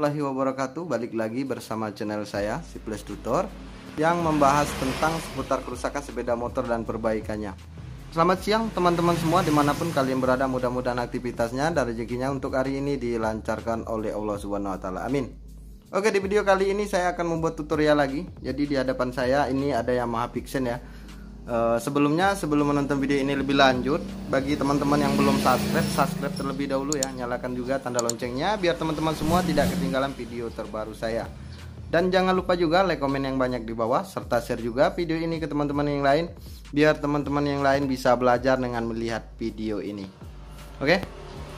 warahmatullahi wabarakatuh. Balik lagi bersama channel saya Siples Tutor yang membahas tentang seputar kerusakan sepeda motor dan perbaikannya. Selamat siang teman-teman semua dimanapun kalian berada, mudah-mudahan aktivitasnya dan rezekinya untuk hari ini dilancarkan oleh Allah Subhanahu wa Ta'ala. Amin. Oke, di video kali ini saya akan membuat tutorial lagi. Jadi di hadapan saya ini ada Yamaha Vixen ya. Sebelum menonton video ini lebih lanjut, bagi teman-teman yang belum subscribe terlebih dahulu ya, nyalakan juga tanda loncengnya biar teman-teman semua tidak ketinggalan video terbaru saya. Dan jangan lupa juga like, komen yang banyak di bawah, serta share juga video ini ke teman-teman yang lain biar teman-teman yang lain bisa belajar dengan melihat video ini. Oke.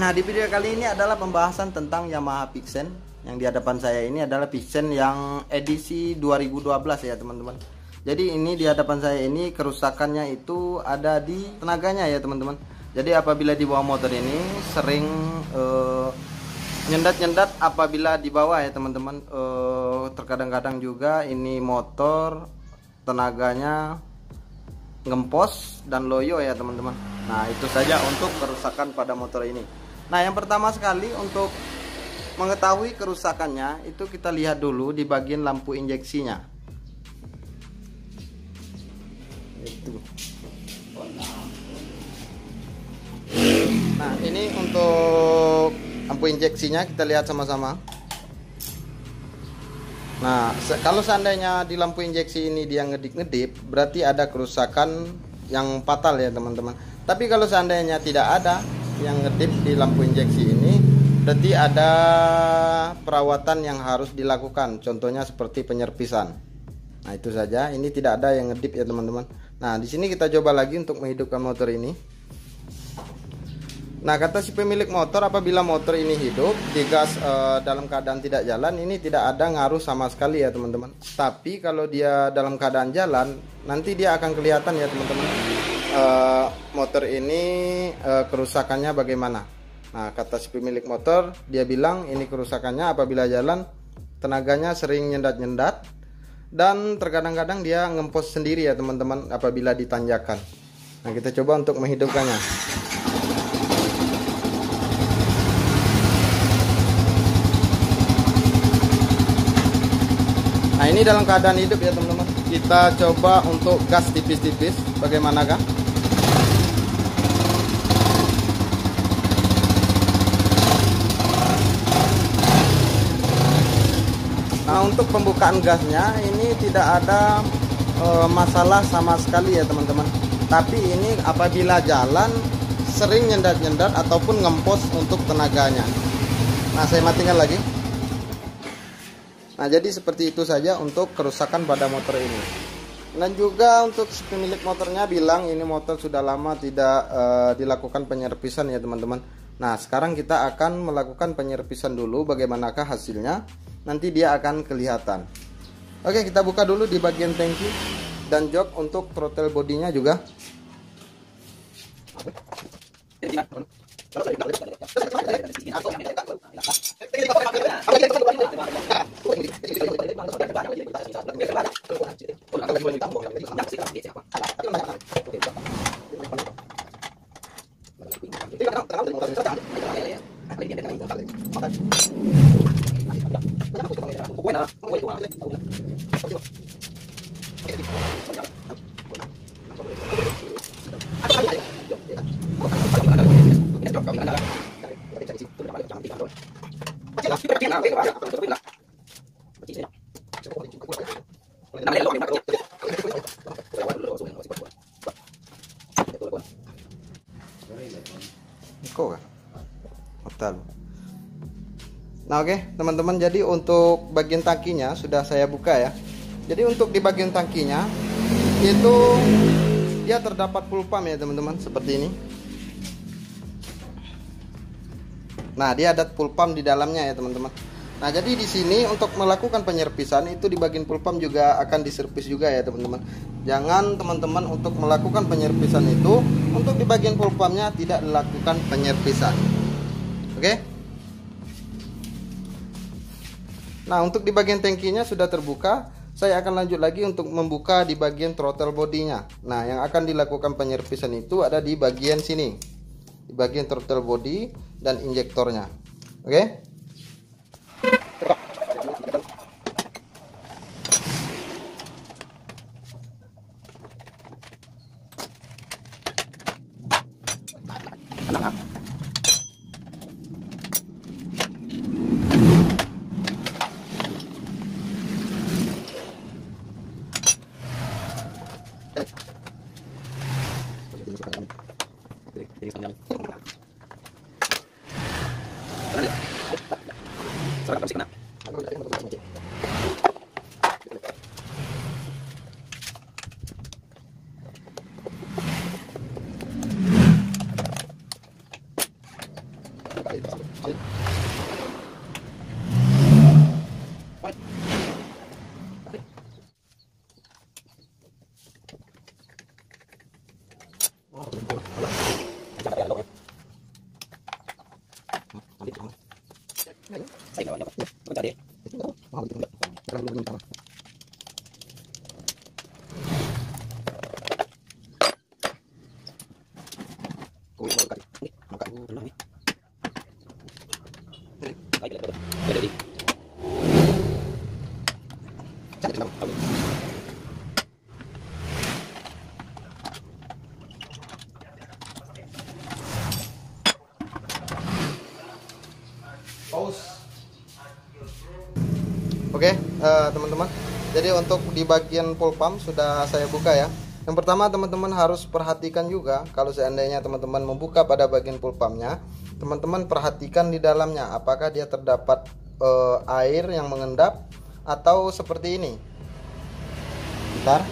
Nah, di video kali ini adalah pembahasan tentang Yamaha Vixen. Yang di hadapan saya ini adalah Vixen yang edisi 2012 ya teman-teman. Jadi ini di hadapan saya ini kerusakannya itu ada di tenaganya ya teman-teman. Jadi apabila di bawah motor ini sering nyendat-nyendat apabila di bawah ya teman-teman. Terkadang-kadang juga ini motor tenaganya ngempos dan loyo ya teman-teman. Nah itu saja untuk kerusakan pada motor ini. Nah yang pertama sekali untuk mengetahui kerusakannya itu kita lihat dulu di bagian lampu injeksinya. Nah ini untuk lampu injeksinya kita lihat sama-sama. Nah kalau seandainya di lampu injeksi ini dia ngedip-ngedip, berarti ada kerusakan yang fatal ya teman-teman. Tapi kalau seandainya tidak ada yang ngedip di lampu injeksi ini, berarti ada perawatan yang harus dilakukan. Contohnya seperti penyerpisan. Nah itu saja. Ini tidak ada yang ngedip ya teman-teman. Nah di sini kita coba lagi untuk menghidupkan motor ini. Nah kata si pemilik motor, apabila motor ini hidup, digas dalam keadaan tidak jalan, ini tidak ada ngaruh sama sekali ya teman-teman. Tapi kalau dia dalam keadaan jalan, nanti dia akan kelihatan ya teman-teman. Motor ini kerusakannya bagaimana. Nah kata si pemilik motor, dia bilang ini kerusakannya apabila jalan tenaganya sering nyendat-nyendat dan terkadang-kadang dia ngempos sendiri ya teman-teman apabila ditanjakan. Nah kita coba untuk menghidupkannya. Nah ini dalam keadaan hidup ya teman-teman. Kita coba untuk gas tipis-tipis, bagaimanakah? Nah untuk pembukaan gasnya ini tidak ada masalah sama sekali ya teman-teman. Tapi ini apabila jalan sering nyendat-nyendat ataupun ngempos untuk tenaganya. Nah saya matikan lagi. Nah jadi seperti itu saja untuk kerusakan pada motor ini. Dan juga untuk si pemilik motornya bilang ini motor sudah lama tidak dilakukan penyerpisan ya teman-teman. Nah sekarang kita akan melakukan penyerpisan dulu, bagaimanakah hasilnya. Nanti dia akan kelihatan. Oke, kita buka dulu di bagian tangki dan jok untuk throttle bodinya juga. Nah oke teman-teman, jadi untuk bagian tangkinya sudah saya buka ya. Jadi untuk di bagian tangkinya itu dia terdapat full pump ya teman-teman, seperti ini. Nah dia ada full pump di dalamnya ya teman-teman. Nah jadi di sini untuk melakukan penyerpisan itu di bagian full pump juga akan diservis juga ya teman-teman. Jangan teman-teman untuk melakukan penyerpisan itu untuk di bagian full pumpnya tidak dilakukan penyerpisan. Oke. Nah untuk di bagian tangkinya sudah terbuka. Saya akan lanjut lagi untuk membuka di bagian throttle bodinya. Nah yang akan dilakukan penyerpisan itu ada di bagian sini, di bagian throttle body dan injektornya. Oke. Oke, teman-teman. Jadi untuk di bagian full pump sudah saya buka ya. Yang pertama teman-teman harus perhatikan juga kalau seandainya teman-teman membuka pada bagian full pumpnya, teman-teman perhatikan di dalamnya apakah dia terdapat air yang mengendap atau seperti ini. Bentar.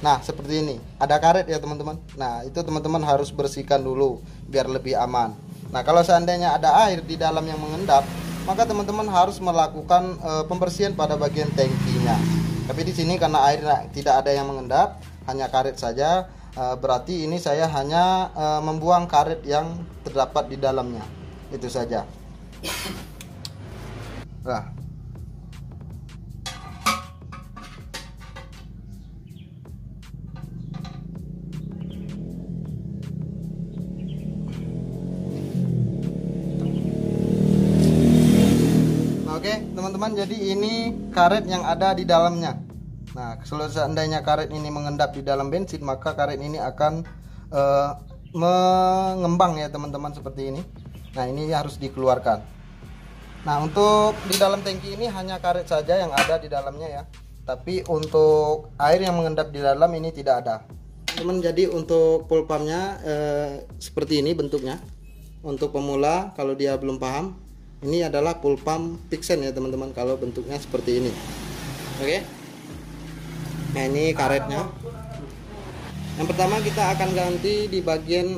Nah, seperti ini. Ada karet ya teman-teman. Nah, itu teman-teman harus bersihkan dulu biar lebih aman. Nah, kalau seandainya ada air di dalam yang mengendap, maka teman-teman harus melakukan pembersihan pada bagian tangkinya. Tapi di sini karena air tidak ada yang mengendap, hanya karet saja, berarti ini saya hanya membuang karet yang terdapat di dalamnya. Itu saja. Nah, oke teman-teman, jadi ini karet yang ada di dalamnya. Nah, kalau seandainya karet ini mengendap di dalam bensin, maka karet ini akan mengembang ya teman-teman, seperti ini. Nah, ini harus dikeluarkan. Nah, untuk di dalam tangki ini hanya karet saja yang ada di dalamnya ya. Tapi untuk air yang mengendap di dalam ini tidak ada. Teman, jadi untuk full pumpnya seperti ini bentuknya. Untuk pemula kalau dia belum paham, ini adalah full pump Pixen ya teman-teman, kalau bentuknya seperti ini. Oke. Nah, ini karetnya. Yang pertama kita akan ganti di bagian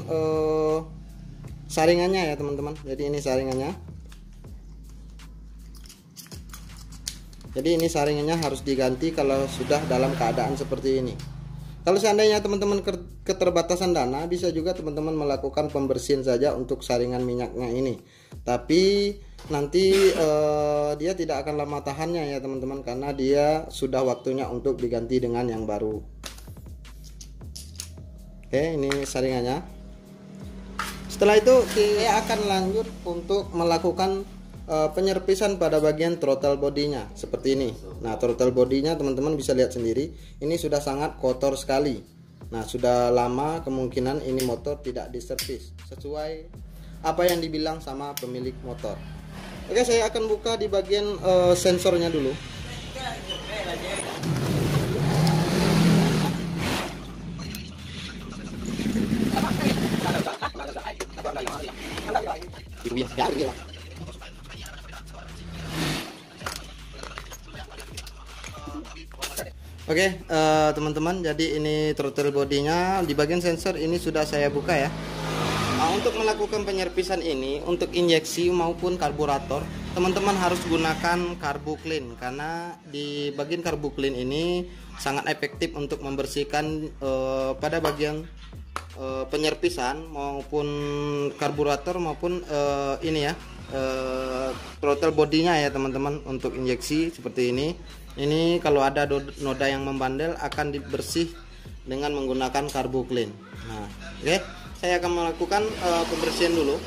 saringannya ya teman-teman. Jadi ini saringannya. Jadi ini saringannya harus diganti kalau sudah dalam keadaan seperti ini. Kalau seandainya teman-teman keterbatasan dana, bisa juga teman-teman melakukan pembersihan saja untuk saringan minyaknya ini. Tapi nanti dia tidak akan lama tahannya ya teman-teman, karena dia sudah waktunya untuk diganti dengan yang baru. Oke, ini saringannya. Setelah itu saya akan lanjut untuk melakukan penyerpisan pada bagian throttle bodinya seperti ini. Nah, throttle bodinya teman-teman bisa lihat sendiri, ini sudah sangat kotor sekali. Nah, sudah lama kemungkinan ini motor tidak diservis sesuai apa yang dibilang sama pemilik motor. Oke, saya akan buka di bagian sensornya dulu. Oke, teman-teman, jadi ini throttle bodinya. Di bagian sensor ini sudah saya buka ya. Nah, untuk melakukan penyerpisan ini, untuk injeksi maupun karburator, teman-teman harus gunakan Carbo Clean, karena di bagian Carbo Clean ini sangat efektif untuk membersihkan pada bagian penyerpisan maupun karburator maupun ini ya, throttle bodinya ya teman-teman. Untuk injeksi seperti ini kalau ada noda yang membandel akan dibersih dengan menggunakan Carbo Clean. Nah, oke, saya akan melakukan pembersihan dulu.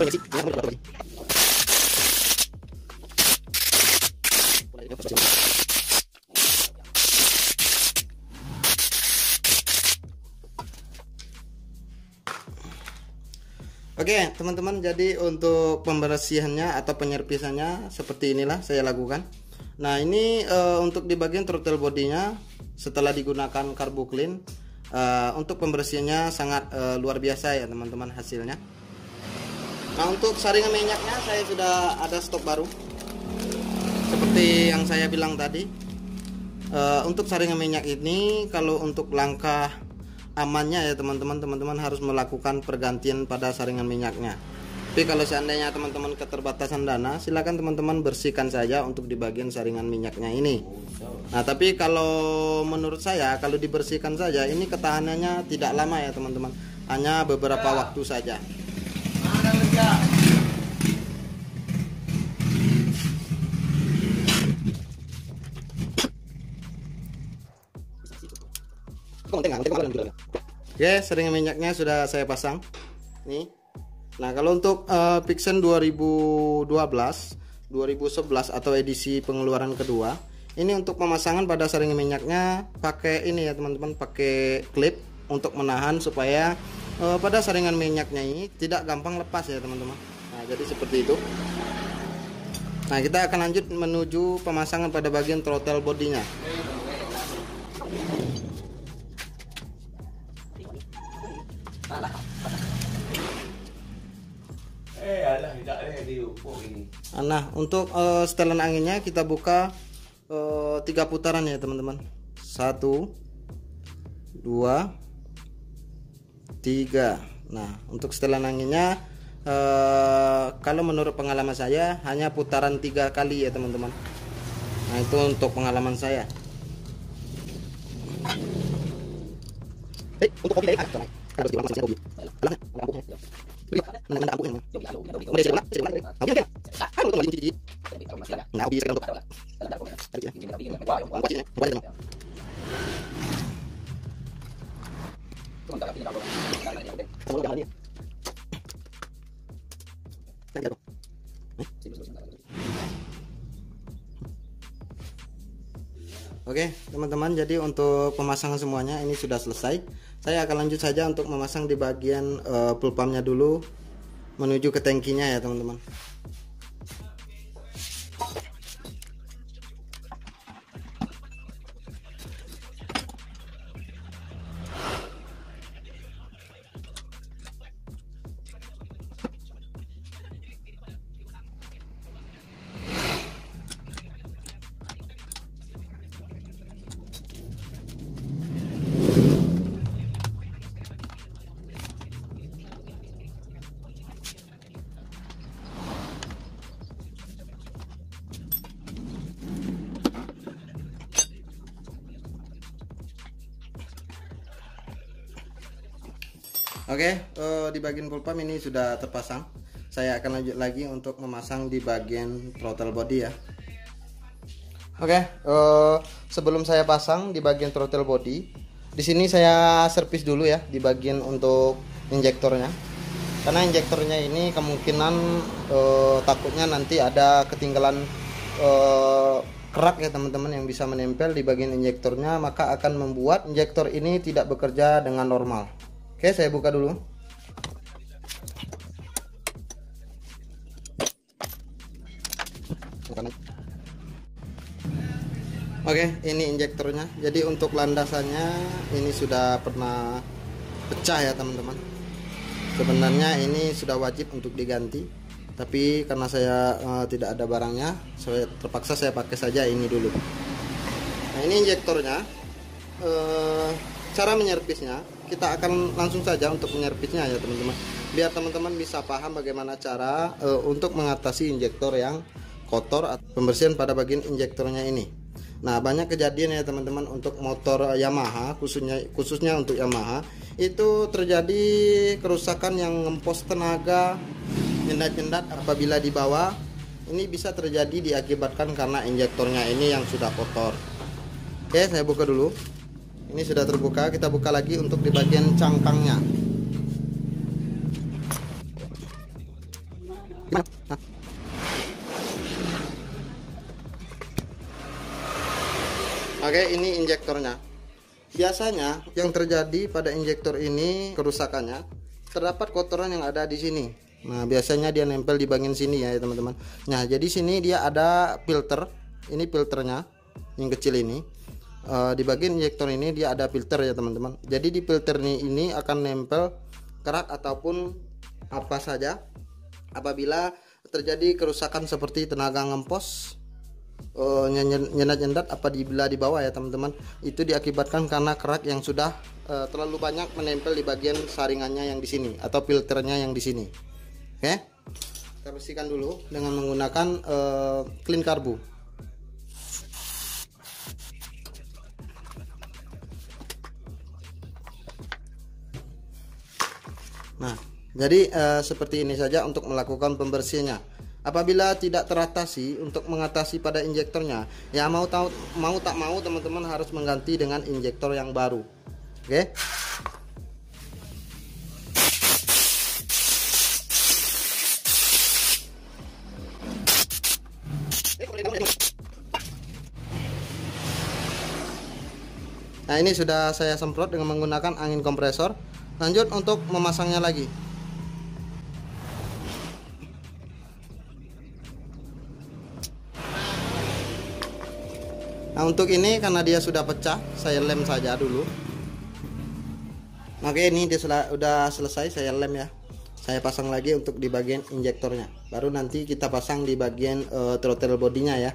Oke teman-teman, jadi untuk pembersihannya atau penyerpisannya seperti inilah saya lakukan. Nah ini untuk di bagian throttle bodinya setelah digunakan carbo clean, untuk pembersihannya sangat luar biasa ya teman-teman hasilnya. Nah untuk saringan minyaknya saya sudah ada stok baru seperti yang saya bilang tadi. Untuk saringan minyak ini kalau untuk langkah amannya ya teman-teman harus melakukan pergantian pada saringan minyaknya. Tapi kalau seandainya teman-teman keterbatasan dana, silakan teman-teman bersihkan saja untuk di bagian saringan minyaknya ini. Nah tapi kalau menurut saya kalau dibersihkan saja ini ketahanannya tidak lama ya teman-teman, hanya beberapa waktu saja. Oke, saringan minyaknya sudah saya pasang nih. Nah kalau untuk Vixen 2012 2011 atau edisi pengeluaran kedua, ini untuk pemasangan pada saringan minyaknya pakai ini ya teman-teman, pakai klip untuk menahan supaya pada saringan minyaknya ini tidak gampang lepas ya teman-teman. Nah jadi seperti itu. Nah kita akan lanjut menuju pemasangan pada bagian throttle bodinya. Nah untuk setelan anginnya kita buka 3 putaran ya teman-teman. 1 2 3. Nah untuk setelan anginnya kalau menurut pengalaman saya hanya putaran 3 kali ya teman-teman. Nah itu untuk pengalaman saya. Untuk kopi dari harus diulang kopi. Oke teman-teman, jadi untuk pemasangan semuanya ini sudah selesai. Saya akan lanjut saja untuk memasang di bagian fuel pumpnya dulu menuju ke tangkinya ya teman-teman. Oke, di bagian fuel pump ini sudah terpasang. Saya akan lanjut lagi untuk memasang di bagian throttle body ya. Oke, sebelum saya pasang di bagian throttle body, di sini saya servis dulu ya di bagian untuk injektornya. Karena injektornya ini kemungkinan takutnya nanti ada ketinggalan kerak ya teman-teman yang bisa menempel di bagian injektornya, maka akan membuat injektor ini tidak bekerja dengan normal. Oke, saya buka dulu. Oke, ini injektornya. Jadi untuk landasannya ini sudah pernah pecah ya teman-teman. Sebenarnya ini sudah wajib untuk diganti, tapi karena saya tidak ada barangnya, saya terpaksa saya pakai saja ini dulu. Nah ini injektornya. Cara menyervisnya kita akan langsung saja untuk menyervisnya ya teman-teman, biar teman-teman bisa paham bagaimana cara untuk mengatasi injektor yang kotor atau pembersihan pada bagian injektornya ini. Nah banyak kejadian ya teman-teman untuk motor Yamaha, khususnya untuk Yamaha itu terjadi kerusakan yang ngempos tenaga, nyendat-nyendat apabila dibawa. Ini bisa terjadi diakibatkan karena injektornya ini yang sudah kotor. Oke, saya buka dulu. Ini sudah terbuka, kita buka lagi untuk di bagian cangkangnya. Oke, ini injektornya. Biasanya yang terjadi pada injektor ini kerusakannya terdapat kotoran yang ada di sini. Nah, biasanya dia nempel di bagian sini ya teman-teman. Nah, jadi sini dia ada filter. Ini filternya yang kecil ini. Di bagian injektor ini dia ada filter ya teman-teman. Jadi di filter ini akan nempel kerak ataupun apa saja apabila terjadi kerusakan seperti tenaga ngempos, nyendat-nyendat apabila di bawah ya teman-teman, itu diakibatkan karena kerak yang sudah terlalu banyak menempel di bagian saringannya yang di sini atau filternya yang di sini. Oke, kita bersihkan dulu dengan menggunakan clean karbu. Nah, jadi seperti ini saja untuk melakukan pembersihannya. Apabila tidak teratasi untuk mengatasi pada injektornya, ya mau tak mau teman-teman harus mengganti dengan injektor yang baru. Oke. Nah, ini sudah saya semprot dengan menggunakan angin kompresor. Lanjut untuk memasangnya lagi. Nah, untuk ini karena dia sudah pecah, saya lem saja dulu. Oke, ini dia sudah selesai, saya lem ya. Saya pasang lagi untuk di bagian injektornya. Baru nanti kita pasang di bagian throttle bodinya ya.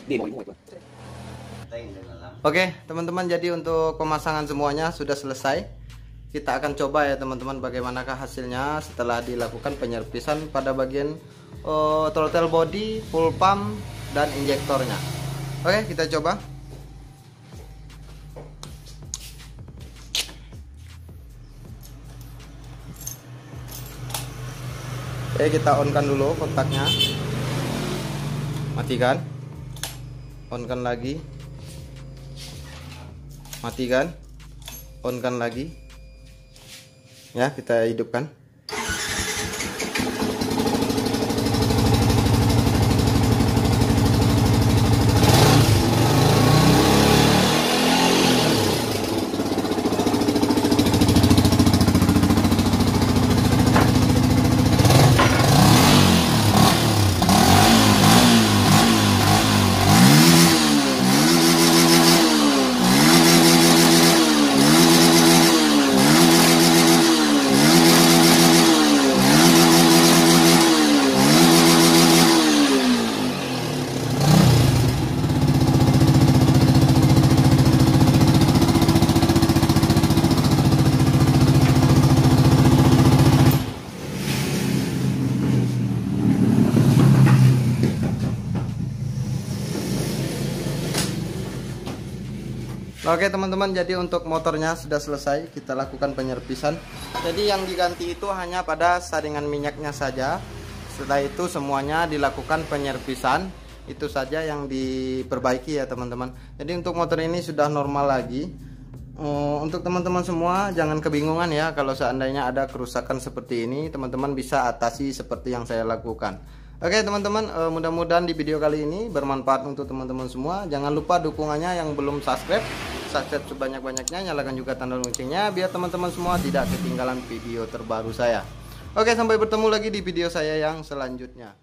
Oke teman-teman, jadi untuk pemasangan semuanya sudah selesai. Kita akan coba ya teman-teman bagaimanakah hasilnya setelah dilakukan penyerpisan pada bagian throttle body, full pump, dan injektornya. Oke, kita coba. Oke, kita on-kan dulu kontaknya. Matikan. On-kan lagi. Matikan. On-kan lagi. Ya, kita hidupkan. Oke teman-teman, jadi untuk motornya sudah selesai, kita lakukan penyerpisan. Jadi yang diganti itu hanya pada saringan minyaknya saja. Setelah itu semuanya dilakukan penyerpisan. Itu saja yang diperbaiki ya teman-teman. Jadi untuk motor ini sudah normal lagi. Untuk teman-teman semua jangan kebingungan ya, kalau seandainya ada kerusakan seperti ini, teman-teman bisa atasi seperti yang saya lakukan. Oke teman-teman, mudah-mudahan di video kali ini bermanfaat untuk teman-teman semua. Jangan lupa dukungannya yang belum subscribe sebanyak-banyaknya, nyalakan juga tanda loncengnya biar teman-teman semua tidak ketinggalan video terbaru saya. Oke, sampai bertemu lagi di video saya yang selanjutnya.